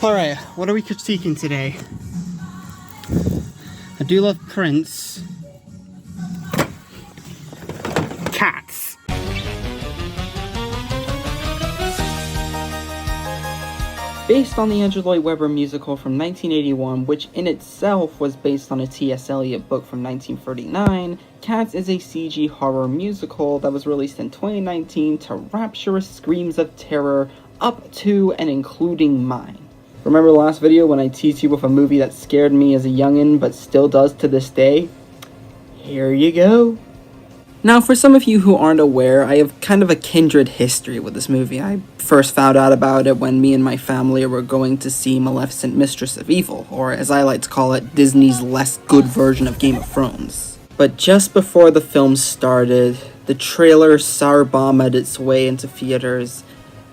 Alright, what are we critiquing today? I do love Prince. Cats. Based on the Andrew Lloyd Webber musical from 1981, which in itself was based on a T.S. Eliot book from 1939, Cats is a CG horror musical that was released in 2019 to rapturous screams of terror up to and including mine. Remember the last video when I teased you with a movie that scared me as a youngin' but still does to this day? Here you go. Now, for some of you who aren't aware, I have kind of a kindred history with this movie. I first found out about it when me and my family were going to see Maleficent Mistress of Evil, or as I like to call it, Disney's less good version of Game of Thrones. But just before the film started, the trailer sour-bombed its way into theaters,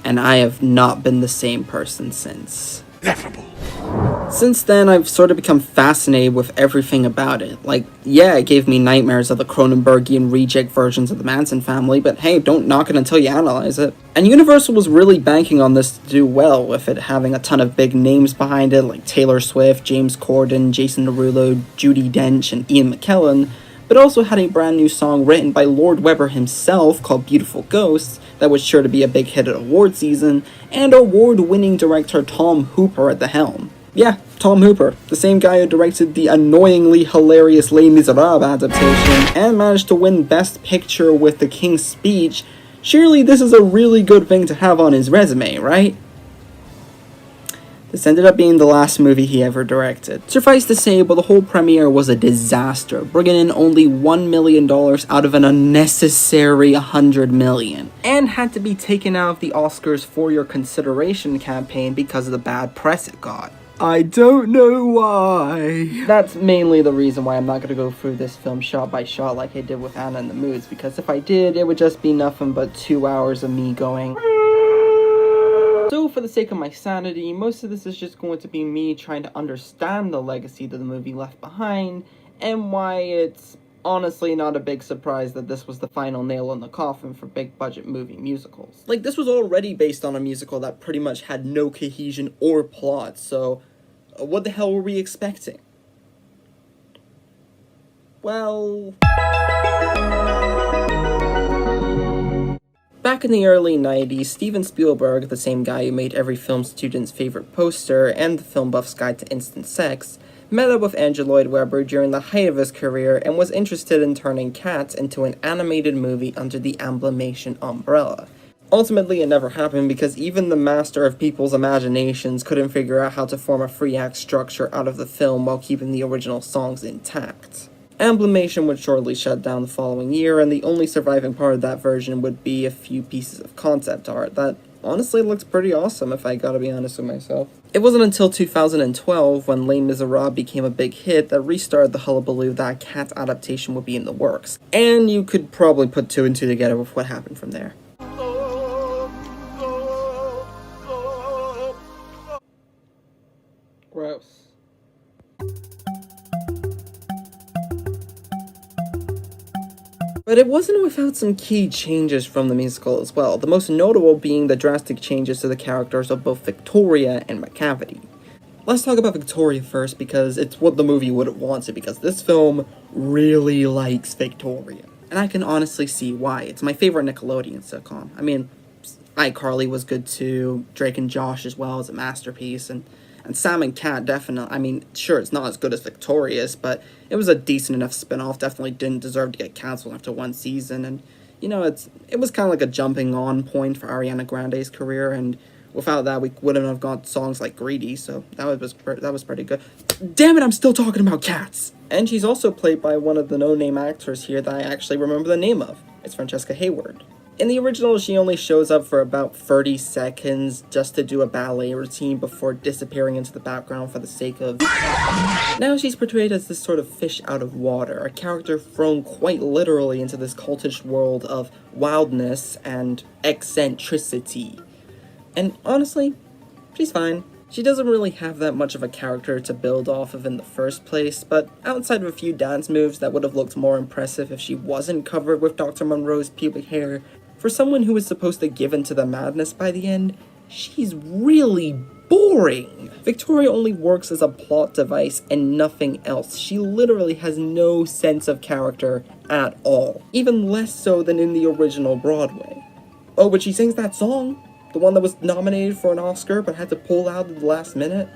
and I have not been the same person since. Ineffable. Since then, I've sort of become fascinated with everything about it. Like, yeah, it gave me nightmares of the Cronenbergian reject versions of the Manson family, but hey, don't knock it until you analyze it. And Universal was really banking on this to do well, with it having a ton of big names behind it, like Taylor Swift, James Corden, Jason Derulo, Judi Dench, and Ian McKellen, but also had a brand new song written by Lord Webber himself called Beautiful Ghosts, that was sure to be a big hit at award season, and award-winning director Tom Hooper at the helm. Yeah, Tom Hooper, the same guy who directed the annoyingly hilarious Les Miserables adaptation, and managed to win Best Picture with The King's Speech. Surely this is a really good thing to have on his resume, right? This ended up being the last movie he ever directed. Suffice to say, but the whole premiere was a disaster, bringing in only $1 million out of an unnecessary $100 million, and had to be taken out of the Oscars for Your Consideration campaign because of the bad press it got. I don't know why. That's mainly the reason why I'm not going to go through this film shot by shot like I did with Anna and the Moods, because if I did, it would just be nothing but 2 hours of me going... So, for the sake of my sanity, most of this is just going to be me trying to understand the legacy that the movie left behind, and why it's honestly not a big surprise that this was the final nail in the coffin for big-budget movie musicals. Like, this was already based on a musical that pretty much had no cohesion or plot, so what the hell were we expecting? Well... Back in the early 90s, Steven Spielberg, the same guy who made every film student's favorite poster and the film buff's guide to instant sex, met up with Andrew Lloyd Webber during the height of his career and was interested in turning Cats into an animated movie under the Amblimation umbrella. Ultimately, it never happened because even the master of people's imaginations couldn't figure out how to form a three-act structure out of the film while keeping the original songs intact. Amblimation would shortly shut down the following year, and the only surviving part of that version would be a few pieces of concept art that honestly looks pretty awesome, if I gotta be honest with myself. It wasn't until 2012, when Les Miserables became a big hit, that restarted the hullabaloo that a Cats adaptation would be in the works. And you could probably put two and two together with what happened from there. Gross. But it wasn't without some key changes from the musical as well, the most notable being the drastic changes to the characters of both Victoria and Macavity. Let's talk about Victoria first, because it's what the movie would have wanted, because this film really likes Victoria. And I can honestly see why. It's my favorite Nickelodeon sitcom. I mean, iCarly was good too, Drake and Josh as well is a masterpiece, and Sam and Cat definitely, I mean, sure, it's not as good as Victorious, but it was a decent enough spin-off, definitely didn't deserve to get cancelled after one season, and, you know, it was kind of like a jumping-on point for Ariana Grande's career, and without that, we wouldn't have got songs like Greedy, so that was pretty good. Damn it, I'm still talking about Cats! And she's also played by one of the no-name actors here that I actually remember the name of. It's Francesca Hayward. In the original, she only shows up for about 30 seconds just to do a ballet routine before disappearing into the background for the sake of... Now she's portrayed as this sort of fish out of water, a character thrown quite literally into this cultish world of wildness and eccentricity. And honestly, she's fine. She doesn't really have that much of a character to build off of in the first place, but outside of a few dance moves that would have looked more impressive if she wasn't covered with Dr. Monroe's pubic hair, for someone who is supposed to give in to the madness by the end, she's really boring. Victoria only works as a plot device and nothing else. She literally has no sense of character at all, even less so than in the original Broadway. Oh, but she sings that song? The one that was nominated for an Oscar but had to pull out at the last minute?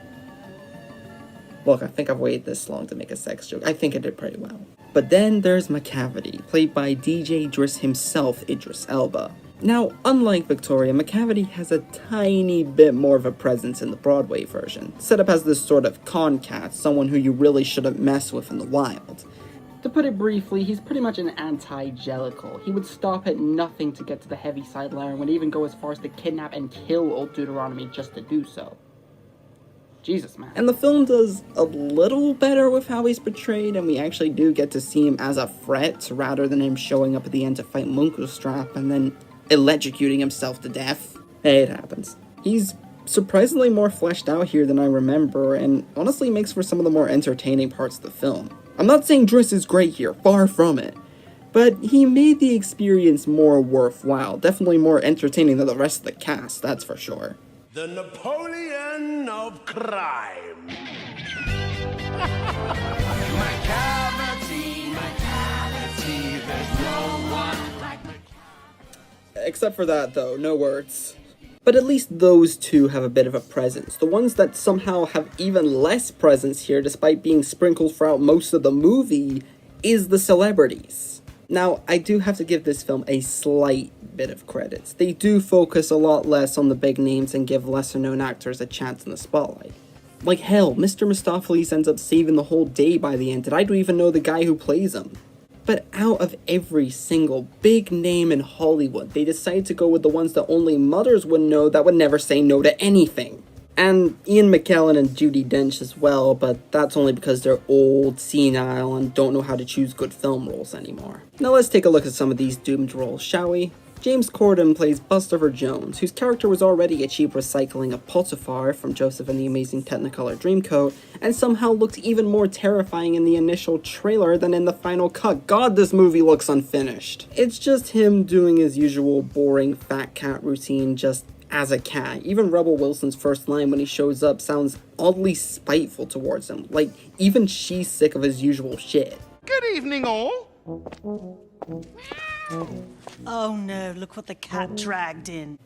Look, I think I've waited this long to make a sex joke. I think I did pretty well. But then there's McCavity, played by DJ Idris himself, Idris Elba. Now, unlike Victoria, McCavity has a tiny bit more of a presence in the Broadway version, set up as this sort of con cat, someone who you really shouldn't mess with in the wild. To put it briefly, he's pretty much an anti-Jellicle. He would stop at nothing to get to the Heaviside Lair and would even go as far as to kidnap and kill Old Deuteronomy just to do so. Jesus, man. And the film does a little better with how he's portrayed, and we actually do get to see him as a threat, rather than him showing up at the end to fight Munkelstrap and then electrocuting himself to death. Hey, it happens. He's surprisingly more fleshed out here than I remember, and honestly makes for some of the more entertaining parts of the film. I'm not saying Driss is great here, far from it, but he made the experience more worthwhile, definitely more entertaining than the rest of the cast, that's for sure. The Napoleon of crime. My cavity, there's no one like my cavity. Except for that, though, no words. But at least those two have a bit of a presence. The ones that somehow have even less presence here, despite being sprinkled throughout most of the movie, is the celebrities. Now, I do have to give this film a slight bit of credit. They do focus a lot less on the big names and give lesser-known actors a chance in the spotlight. Like hell, Mr. Mistopheles ends up saving the whole day by the end, and I don't even know the guy who plays him. But out of every single big name in Hollywood, they decided to go with the ones that only mothers would know that would never say no to anything. And Ian McKellen and Judi Dench as well, but that's only because they're old, senile, and don't know how to choose good film roles anymore. Now let's take a look at some of these doomed roles, shall we? James Corden plays Buster Jones, whose character was already a cheap recycling of Potiphar from Joseph and the Amazing Technicolor Dreamcoat, and somehow looked even more terrifying in the initial trailer than in the final cut. God, this movie looks unfinished. It's just him doing his usual boring fat cat routine just as a cat. Even Rebel Wilson's first line when he shows up sounds oddly spiteful towards him, like even she's sick of his usual shit. Good evening, all. Oh no, look what the cat dragged in.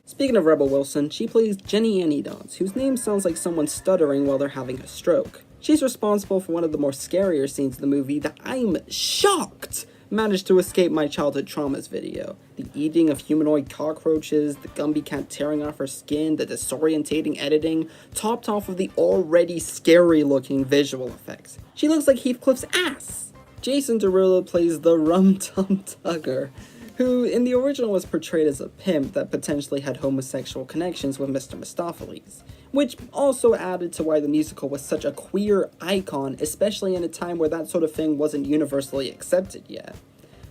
Speaking of Rebel Wilson, she plays Jenny Anydots, whose name sounds like someone stuttering while they're having a stroke. She's responsible for one of the more scarier scenes in the movie that I'm shocked managed to escape my childhood traumas video. The eating of humanoid cockroaches, the Gumby cat tearing off her skin, the disorientating editing, topped off of the already scary looking visual effects. She looks like Heathcliff's ass! Jason Derulo plays the Rum Tum Tugger, who in the original was portrayed as a pimp that potentially had homosexual connections with Mr. Mistopheles, which also added to why the musical was such a queer icon, especially in a time where that sort of thing wasn't universally accepted yet.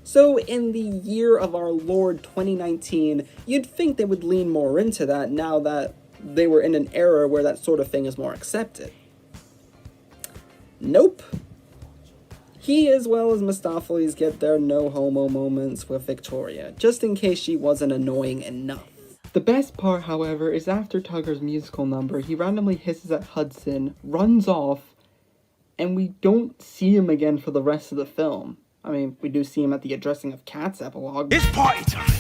So in the year of our Lord 2019, you'd think they would lean more into that now that they were in an era where that sort of thing is more accepted. Nope. He, as well as Mistopheles, get their no-homo moments with Victoria, just in case she wasn't annoying enough. The best part, however, is after Tugger's musical number, he randomly hisses at Hudson, runs off, and we don't see him again for the rest of the film. I mean, we do see him at the Addressing of Cats epilogue. It's party time.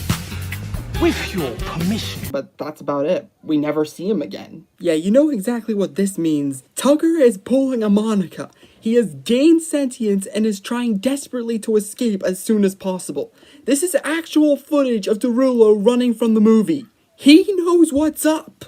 With your permission. But that's about it. We never see him again. Yeah, you know exactly what this means. Tugger is pulling a Monica. He has gained sentience and is trying desperately to escape as soon as possible. This is actual footage of Derulo running from the movie. He knows what's up.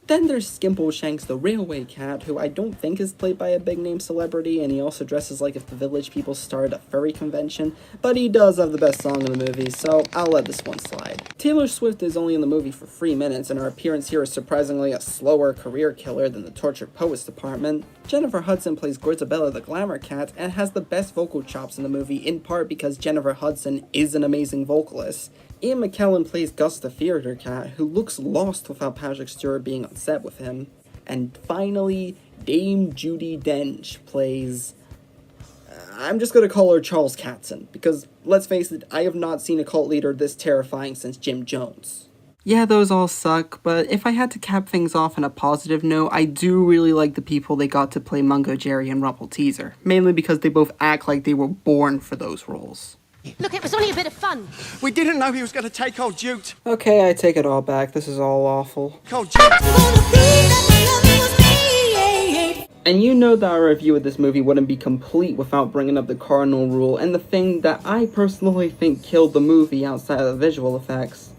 Then there's Skimbleshanks the Railway Cat, who I don't think is played by a big-name celebrity, and he also dresses like if the Village People started a furry convention, but he does have the best song in the movie, so I'll let this one slide. Taylor Swift is only in the movie for 3 minutes, and her appearance here is surprisingly a slower career killer than the Tortured Poets department. Jennifer Hudson plays Grisabella the Glamour Cat, and has the best vocal chops in the movie, in part because Jennifer Hudson is an amazing vocalist. Ian McKellen plays Gus the Theater Cat, who looks lost without Patrick Stewart being on set with him. And finally, Dame Judi Dench plays... I'm just gonna call her Charles Katzen, because, let's face it, I have not seen a cult leader this terrifying since Jim Jones. Yeah, those all suck, but if I had to cap things off on a positive note, I do really like the people they got to play Mungo Jerry and Rumpelteazer, mainly because they both act like they were born for those roles. Look, it was only a bit of fun. We didn't know he was going to take old Jute. Okay, I take it all back. This is all awful. Old Jute. And you know that our review of this movie wouldn't be complete without bringing up the cardinal rule, and the thing that I personally think killed the movie outside of the visual effects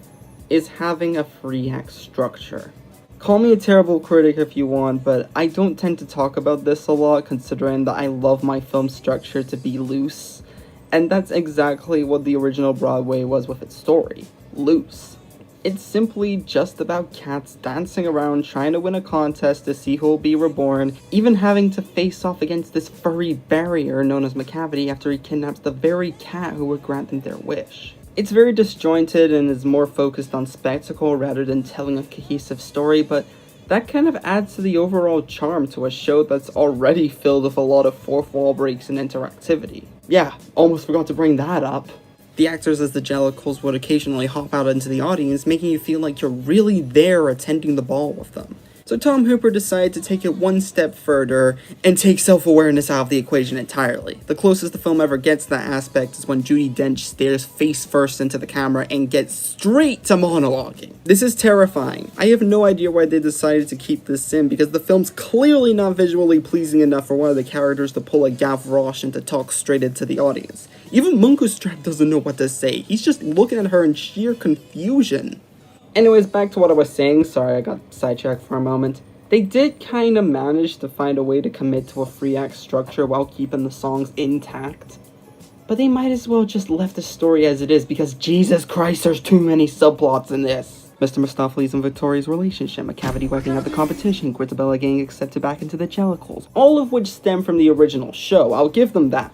is having a 3-act structure. Call me a terrible critic if you want, but I don't tend to talk about this a lot considering that I love my film structure to be loose. And that's exactly what the original Broadway was with its story. Loose. It's simply just about cats dancing around trying to win a contest to see who will be reborn, even having to face off against this furry barrier known as McCavity after he kidnaps the very cat who would grant them their wish. It's very disjointed and is more focused on spectacle rather than telling a cohesive story, but that kind of adds to the overall charm to a show that's already filled with a lot of fourth wall breaks and interactivity. Yeah, almost forgot to bring that up. The actors as the Jellicles would occasionally hop out into the audience, making you feel like you're really there attending the ball with them. So Tom Hooper decided to take it one step further and take self-awareness out of the equation entirely. The closest the film ever gets to that aspect is when Judi Dench stares face first into the camera and gets straight to monologuing. This is terrifying. I have no idea why they decided to keep this in, because the film's clearly not visually pleasing enough for one of the characters to pull a Gavroche and to talk straight into the audience. Even Munkustrap doesn't know what to say. He's just looking at her in sheer confusion. Anyways, back to what I was saying. Sorry, I got sidetracked for a moment. They did kind of manage to find a way to commit to a 3-act structure while keeping the songs intact. But they might as well just left the story as it is, because Jesus Christ, there's too many subplots in this. Mr. Mistopheles and Victoria's relationship, McCavity wiping out the competition, Grisabella getting accepted back into the Jellicles, all of which stem from the original show, I'll give them that.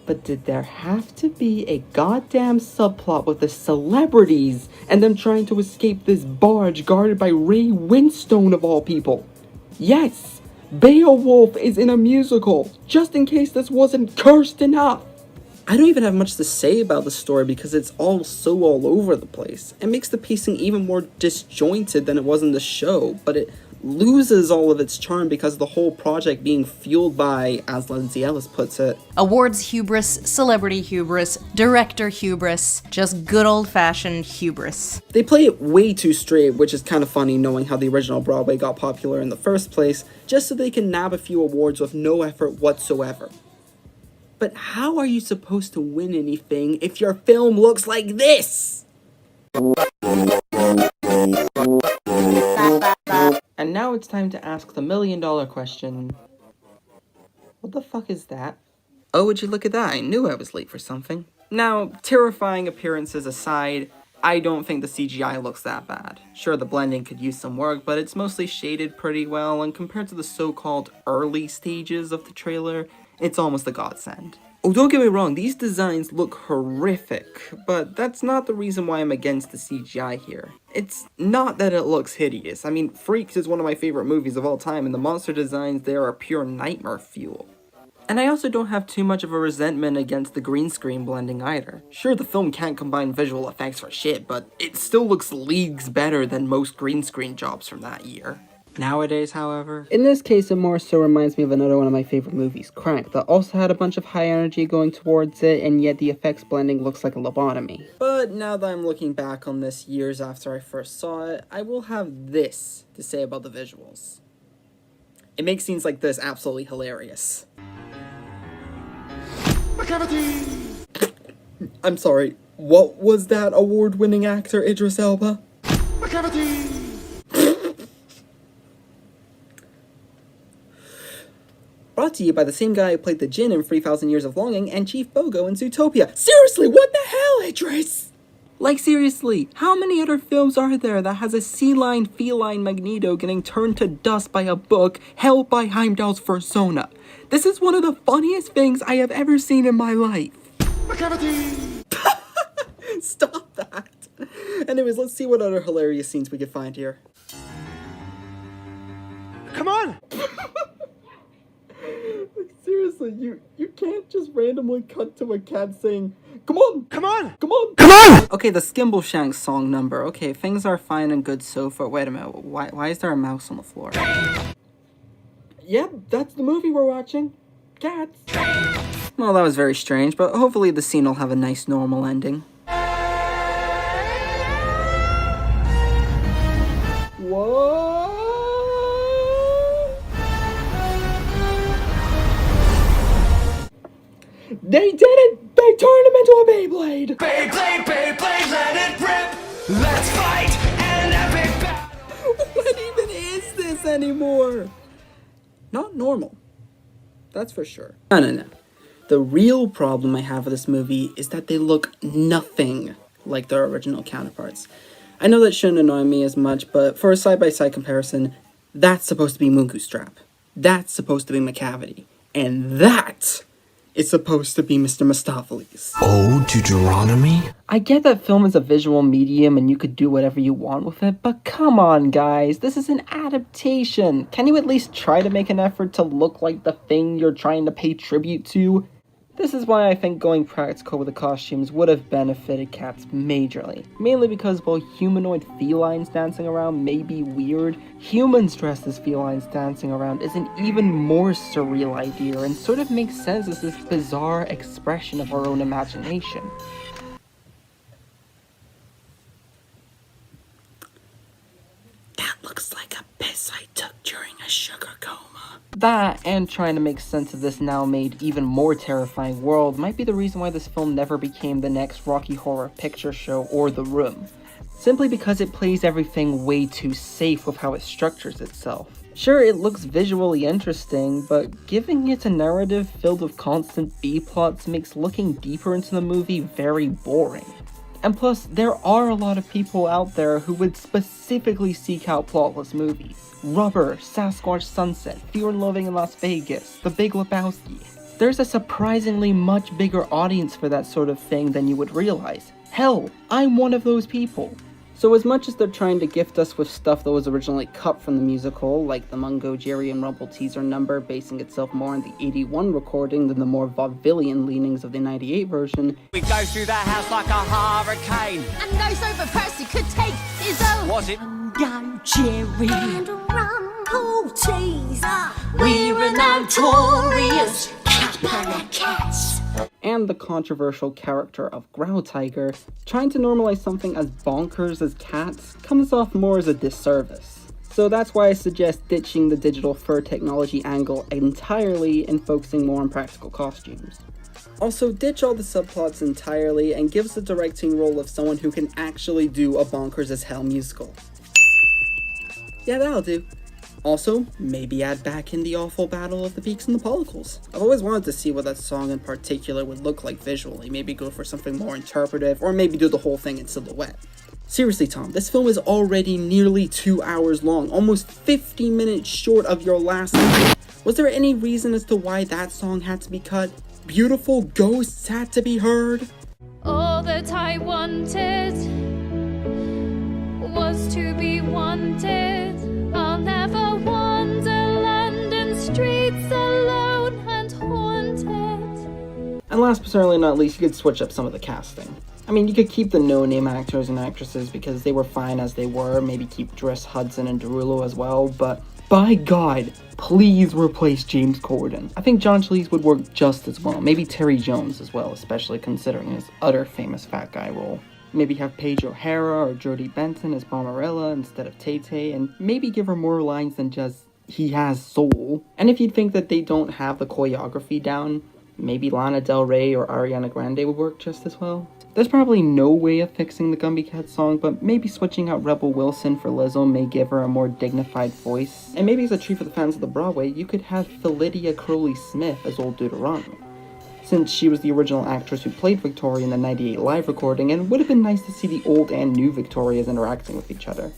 But did there have to be a goddamn subplot with the celebrities and them trying to escape this barge guarded by Ray Winstone of all people? Yes, Beowulf is in a musical, just in case this wasn't cursed enough. I don't even have much to say about the story because it's all so all over the place. It makes the pacing even more disjointed than it was in the show, but it loses all of its charm because of the whole project being fueled by, as Lindsay Ellis puts it, Awards hubris, celebrity hubris, director hubris, just good old-fashioned hubris. They play it way too straight, which is kind of funny knowing how the original Broadway got popular in the first place, just so they can nab a few awards with no effort whatsoever. But how are you supposed to win anything if your film looks like this? And now it's time to ask the $1,000,000 question. What the fuck is that? Oh, would you look at that? I knew I was late for something. Now, terrifying appearances aside, I don't think the CGI looks that bad. Sure, the blending could use some work, but it's mostly shaded pretty well, and compared to the so-called early stages of the trailer, it's almost a godsend. Oh, don't get me wrong, these designs look horrific, but that's not the reason why I'm against the CGI here. It's not that it looks hideous. I mean, Freaks is one of my favorite movies of all time, and the monster designs there are pure nightmare fuel. And I also don't have too much of a resentment against the green screen blending either. Sure, the film can't combine visual effects for shit, but it still looks leagues better than most green screen jobs from that year. Nowadays, however, in this case, it more so reminds me of another one of my favorite movies, Crank, that also had a bunch of high energy going towards it, and yet the effects blending looks like a lobotomy. But now that I'm looking back on this years after I first saw it, I will have this to say about the visuals. It makes scenes like this absolutely hilarious. McCavity! I'm sorry, what was that award-winning actor Idris Elba? McCavity! Brought to you by the same guy who played the Djinn in 3,000 Years of Longing and Chief Bogo in Zootopia. Seriously, what the hell, Idris? Like, seriously, how many other films are there that has a sea-lion, feline Magneto getting turned to dust by a book held by Heimdall's persona? This is one of the funniest things I have ever seen in my life. Stop that. Anyways, let's see what other hilarious scenes we can find here. Come on! Like, seriously, you can't just randomly cut to a cat saying, "Come on! Come on! Come on! Come on!" Okay, the Skimbleshanks song number. Okay, things are fine and good so far. Wait a minute, why is there a mouse on the floor? Yep, that's the movie we're watching. Cats. Well, that was very strange, but hopefully the scene will have a nice normal ending. What? They did it! They turned him into a Beyblade! Beyblade, Beyblade, let it rip! Let's fight an epic battle! What even is this anymore? Not normal. That's for sure. No. The real problem I have with this movie is that they look nothing like their original counterparts. I know that shouldn't annoy me as much, but for a side-by-side comparison, that's supposed to be Munkustrap. That's supposed to be McCavity. And that is supposed to be Mr. Mistopheles. Oh, Deuteronomy? I get that film is a visual medium and you could do whatever you want with it, but come on, guys. This is an adaptation. Can you at least try to make an effort to look like the thing you're trying to pay tribute to? This is why I think going practical with the costumes would have benefited Cats majorly. Mainly because while humanoid felines dancing around may be weird, humans dressed as felines dancing around is an even more surreal idea and sort of makes sense as this bizarre expression of our own imagination. That looks like a piss I took during a sugar coma. That, and trying to make sense of this now made even more terrifying world, might be the reason why this film never became the next Rocky Horror Picture Show or The Room. Simply because it plays everything way too safe with how it structures itself. Sure, it looks visually interesting, but giving it a narrative filled with constant B-plots makes looking deeper into the movie very boring. And plus, there are a lot of people out there who would specifically seek out plotless movies. Rubber, Sasquatch Sunset, Fear and Loathing in Las Vegas, The Big Lebowski. There's a surprisingly much bigger audience for that sort of thing than you would realize. Hell, I'm one of those people. So as much as they're trying to gift us with stuff that was originally cut from the musical, like the Mungo, Jerry, and Rumble teaser number basing itself more on the 81 recording than the more vaudevillian leanings of the 98 version, We go through the house like a hurricane. And no sober person could take his own. Was it? Mungo, Jerry, and Rumble teaser. We're a notorious couple of cats. and the controversial character of Growl Tiger, trying to normalize something as bonkers as Cats comes off more as a disservice. So that's why I suggest ditching the digital fur technology angle entirely and focusing more on practical costumes. Also, ditch all the subplots entirely and give us the directing role of someone who can actually do a bonkers as hell musical. Yeah, that'll do. Also, maybe add back in the awful Battle of the Peaks and the Pollicles. I've always wanted to see what that song in particular would look like visually, maybe go for something more interpretive, or maybe do the whole thing in silhouette. Seriously, Tom, this film is already nearly 2 hours long, almost 50 minutes short of your last one. Was there any reason as to why that song had to be cut? Beautiful Ghosts had to be heard? All that I wanted was to be wanted. I'll never wander London streets alone and haunted. And last but certainly not least, you could switch up some of the casting. I mean, you could keep the no-name actors and actresses because they were fine as they were, maybe keep Driss Hudson and Derulo as well, but by God, please replace James Corden. I think John Cleese would work just as well, maybe Terry Jones as well, especially considering his utter famous fat guy role. Maybe have Paige O'Hara or Jodie Benson as Barbarella instead of Tay-Tay, and maybe give her more lines than just, "he has soul." And if you think that they don't have the choreography down, maybe Lana Del Rey or Ariana Grande would work just as well. There's probably no way of fixing the Gumby Cat song, but maybe switching out Rebel Wilson for Lizzo may give her a more dignified voice. And maybe as a treat for the fans of the Broadway, you could have Philidia Crowley-Smith as Old Deuteronomy, since she was the original actress who played Victoria in the '98 live recording, and would have been nice to see the old and new Victorias interacting with each other.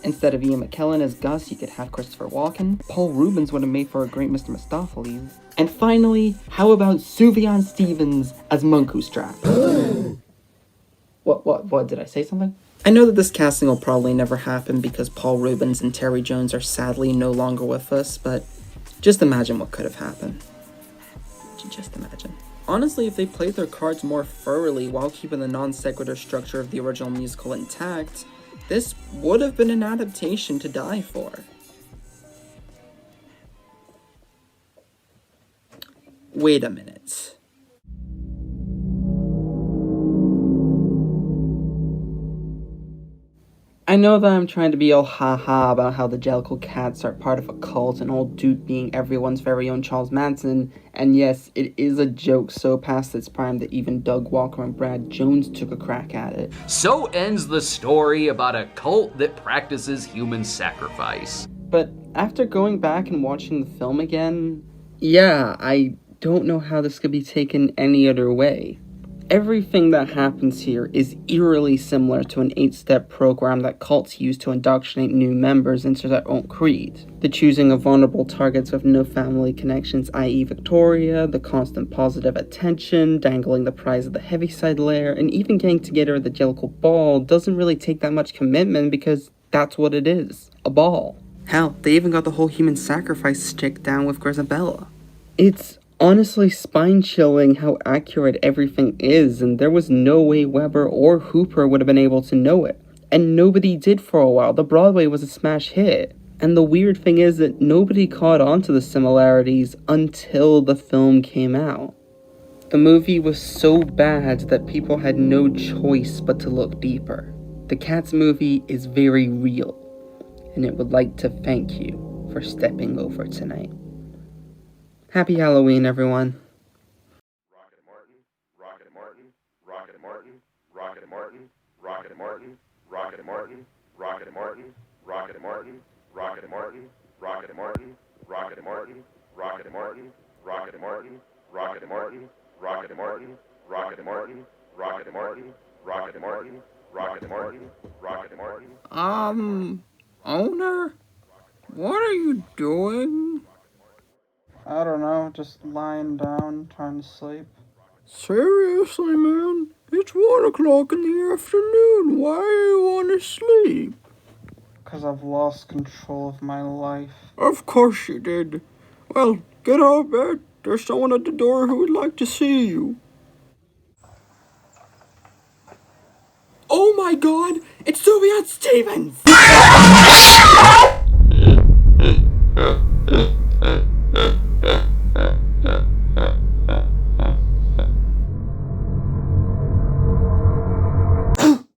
Instead of Ian McKellen as Gus, you could have Christopher Walken. Paul Rubens would have made for a great Mr. Mistopheles. And finally, how about Sufjan Stevens as Munkustrap? What, did I say something? I know that this casting will probably never happen because Paul Rubens and Terry Jones are sadly no longer with us, but just imagine what could have happened. Just imagine. Honestly, if they played their cards more thoroughly while keeping the non-sequitur structure of the original musical intact, this would have been an adaptation to die for. Wait a minute. I know that I'm trying to be all haha about how the Jellicle Cats are part of a cult and old Duke being everyone's very own Charles Manson, and yes, it is a joke so past its prime that even Doug Walker and Brad Jones took a crack at it. So ends the story about a cult that practices human sacrifice. But after going back and watching the film again, yeah, I don't know how this could be taken any other way. Everything that happens here is eerily similar to an 8-step program that cults use to indoctrinate new members into their own creed. The choosing of vulnerable targets with no family connections, i.e. Victoria, the constant positive attention, dangling the prize of the Heaviside lair, and even getting together at the Jellicle Ball doesn't really take that much commitment because that's what it is, a ball. Hell, they even got the whole human sacrifice stick down with Grisabella. It's honestly spine-chilling how accurate everything is, and there was no way Weber or Hooper would have been able to know it. And nobody did for a while. The Broadway was a smash hit. And the weird thing is that nobody caught on to the similarities until the film came out. The movie was so bad that people had no choice but to look deeper. The Cats movie is very real, and it would like to thank you for stepping over tonight. Happy Halloween, everyone. Rocket Martin, Rocket Martin, Rocket Martin, Rocket Martin, Rocket Martin, Rocket Martin, Rocket Martin, Rocket Martin, Rocket Martin, Rocket Martin, Rocket Martin, Rocket Martin, Rocket Martin, Rocket Martin, Rocket Martin, Rocket Martin, Rocket Martin, Rocket Martin, Rocket Martin, Rocket Martin. Owner? What are you doing? I don't know, just lying down, trying to sleep. Seriously, man? It's 1 o'clock in the afternoon. Why do you want to sleep? Because I've lost control of my life. Of course you did. Well, get out of bed. There's someone at the door who would like to see you. Oh my god! It's Sufjan Stevens!